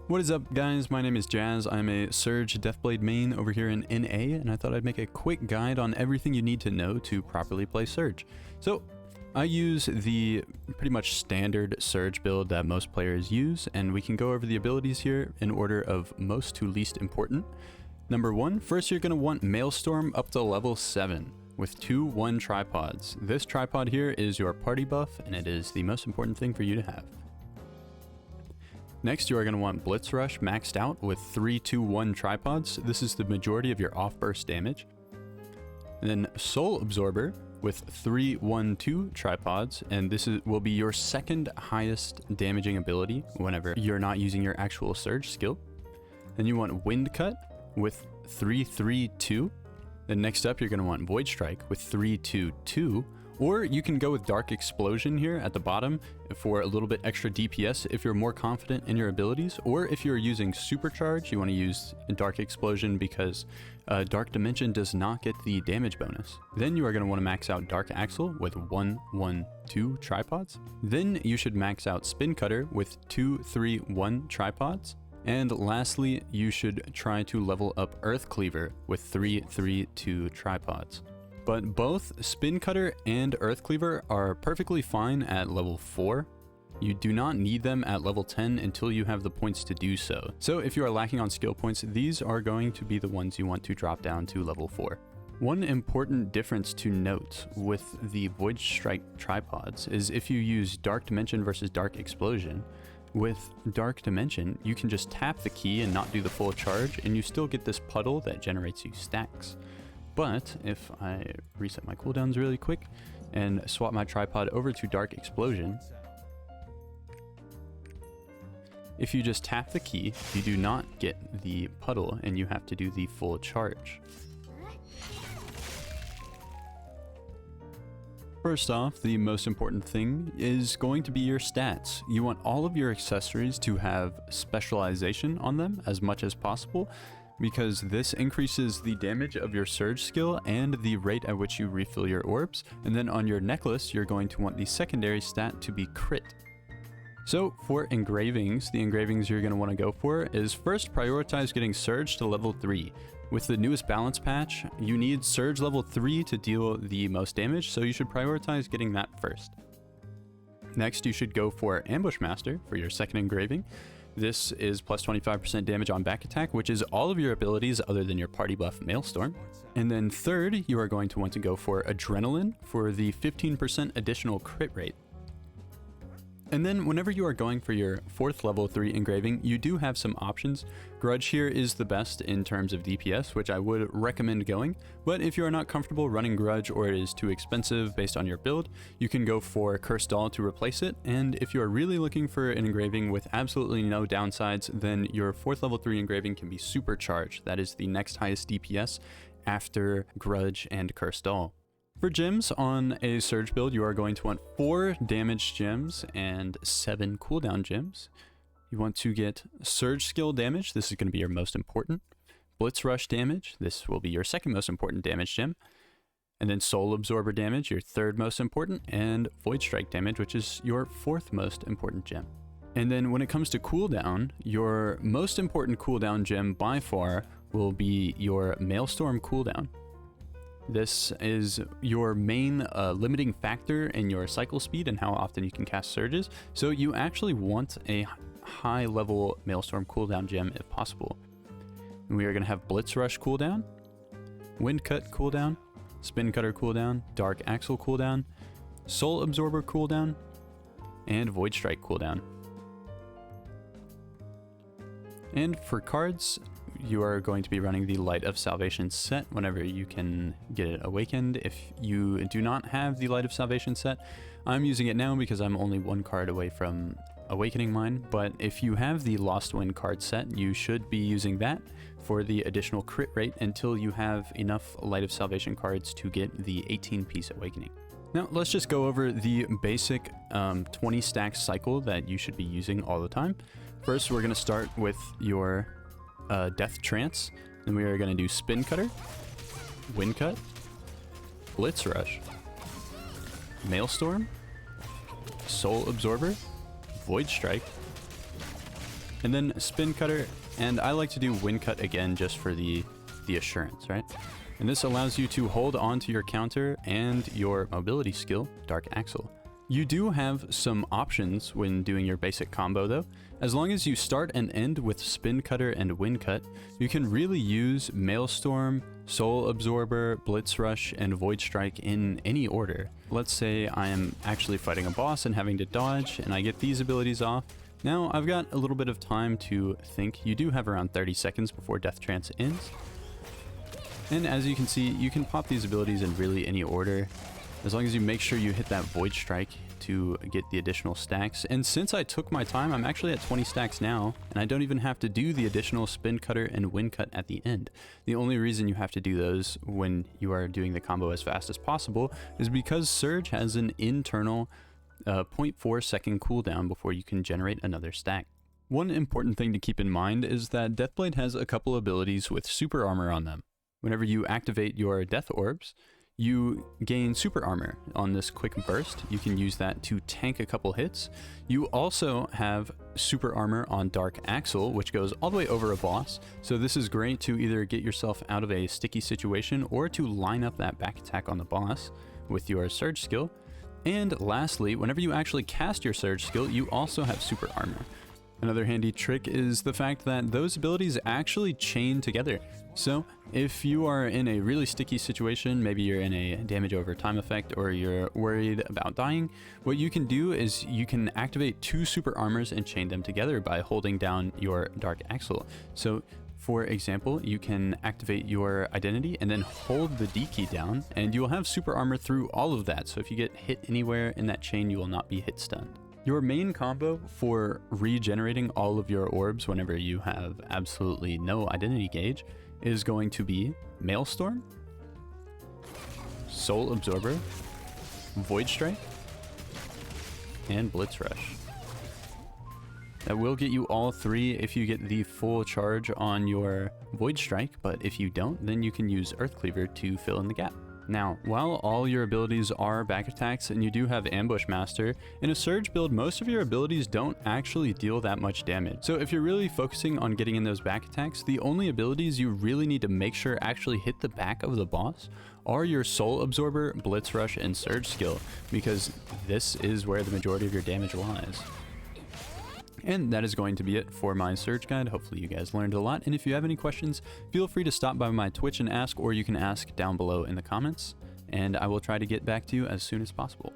What is up, guys? My name is Jazz. I'm a Surge Deathblade main over here in NA, and I thought I'd make a quick guide on everything you need to know to properly play Surge. So, I use the pretty much standard Surge build that most players use, and we can go over the abilities here in order of most to least important. Number 1, first you're going to want Maelstrom up to level 7 with 2-1 tripods. This tripod here is your party buff, and it is the most important thing for you to have. Next, you are going to want Blitz Rush maxed out with 3-2-1 tripods. This is the majority of your off-burst damage. And then Soul Absorber with 3-1-2 tripods, and this will be your second highest damaging ability whenever you're not using your actual Surge skill. Then you want Wind Cut with 3-3-2. Then next up, you're going to want Void Strike with 3-2-2. Or you can go with Dark Explosion here at the bottom for a little bit extra DPS if you're more confident in your abilities. Or if you're using Supercharge, you want to use Dark Explosion because Dark Dimension does not get the damage bonus. Then you are going to want to max out Dark Axle with 1-1-2 tripods. Then you should max out Spin Cutter with 2-3-1 tripods. And lastly, you should try to level up Earth Cleaver with 3-3-2 tripods. But both Spin Cutter and Earth Cleaver are perfectly fine at level 4. You do not need them at level 10 until you have the points to do so. So if you are lacking on skill points, these are going to be the ones you want to drop down to level 4. One important difference to note with the Void Strike tripods is if you use Dark Dimension versus Dark Explosion. With Dark Dimension, you can just tap the key and not do the full charge, and you still get this puddle that generates you stacks. But if I reset my cooldowns really quick and swap my tripod over to Dark Explosion, if you just tap the key, you do not get the puddle and you have to do the full charge. First off, the most important thing is going to be your stats. You want all of your accessories to have specialization on them as much as possible, because this increases the damage of your Surge skill and the rate at which you refill your orbs. And then on your necklace, you're going to want the secondary stat to be crit. So for Engravings, the Engravings you're going to want to go for is first prioritize getting Surge to level 3. With the newest balance patch, you need Surge level 3 to deal the most damage, so you should prioritize getting that first. Next, you should go for Ambush Master for your second Engraving. This is plus 25% damage on back attack, which is all of your abilities other than your party buff Maelstrom. And then third, you are going to want to go for Adrenaline for the 15% additional crit rate. And then whenever you are going for your 4th level 3 Engraving, you do have some options. Grudge here is the best in terms of DPS, which I would recommend going. But if you are not comfortable running Grudge or it is too expensive based on your build, you can go for Cursed Doll to replace it. And if you are really looking for an Engraving with absolutely no downsides, then your 4th level 3 Engraving can be Supercharged. That is the next highest DPS after Grudge and Cursed Doll. For gems on a Surge build, you are going to want 4 damage gems and 7 cooldown gems. You want to get Surge skill damage, this is going to be your most important. Blitz Rush damage, this will be your second most important damage gem. And then Soul Absorber damage, your third most important, and Void Strike damage, which is your 4th most important gem. And then when it comes to cooldown, your most important cooldown gem by far will be your Maelstrom cooldown. This is your main limiting factor in your cycle speed and how often you can cast surges. So you actually want a high level Maelstrom cooldown gem if possible. And we are going to have Blitz Rush cooldown, Wind Cut cooldown, Spin Cutter cooldown, Dark Axle cooldown, Soul Absorber cooldown, and Void Strike cooldown. And for cards, you are going to be running the Light of Salvation set whenever you can get it awakened. If you do not have the Light of Salvation set, I'm using it now because I'm only 1 card away from awakening mine. But if you have the Lost Wind card set, you should be using that for the additional crit rate until you have enough Light of Salvation cards to get the 18-piece awakening. Now let's just go over the basic 20 stack cycle that you should be using all the time. First, we're going to start with your Death Trance, then we are going to do Spin Cutter, Wind Cut, Blitz Rush, Maelstrom, Soul Absorber, Void Strike, and then spin cutter, and I like to do wind cut again just for the assurance, right? And this allows you to hold on to your counter and your mobility skill, Dark Axle. You do have some options when doing your basic combo though. As long as you start and end with Spin Cutter and Wind Cut, you can really use Maelstrom, Soul Absorber, Blitz Rush, and Void Strike in any order. Let's say I am actually fighting a boss and having to dodge, and I get these abilities off. Now I've got a little bit of time to think. You do have around 30 seconds before Death Trance ends. And as you can see, you can pop these abilities in really any order, as long as you make sure you hit that Void Strike to get the additional stacks. And since I took my time, I'm actually at 20 stacks now, and I don't even have to do the additional Spin Cutter and Wind Cut at the end. The only reason you have to do those when you are doing the combo as fast as possible is because Surge has an internal 0.4 second cooldown before you can generate another stack. One important thing to keep in mind is that Deathblade has a couple abilities with super armor on them. Whenever you activate your Death Orbs, you gain super armor on this quick burst. You can use that to tank a couple hits. You also have super armor on Dark Axle, which goes all the way over a boss. So this is great to either get yourself out of a sticky situation or to line up that back attack on the boss with your Surge skill. And lastly, whenever you actually cast your Surge skill, you also have super armor. Another handy trick is the fact that those abilities actually chain together. So if you are in a really sticky situation, maybe you're in a damage over time effect or you're worried about dying, what you can do is you can activate 2 super armors and chain them together by holding down your Dark Axle. So for example, you can activate your identity and then hold the D key down, and you will have super armor through all of that. So if you get hit anywhere in that chain, you will not be hit stunned. Your main combo for regenerating all of your orbs whenever you have absolutely no identity gauge is going to be Maelstrom, Soul Absorber, Void Strike, and Blitz Rush. That will get you all 3 if you get the full charge on your Void Strike, but if you don't, then you can use Earth Cleaver to fill in the gap. Now, while all your abilities are back attacks and you do have Ambush Master, in a Surge build, most of your abilities don't actually deal that much damage. So if you're really focusing on getting in those back attacks, the only abilities you really need to make sure actually hit the back of the boss are your Soul Absorber, Blitz Rush, and Surge skill, because this is where the majority of your damage lies. And that is going to be it for my Surge guide. Hopefully you guys learned a lot, and if you have any questions, feel free to stop by my Twitch and ask, or you can ask down below in the comments, and I will try to get back to you as soon as possible.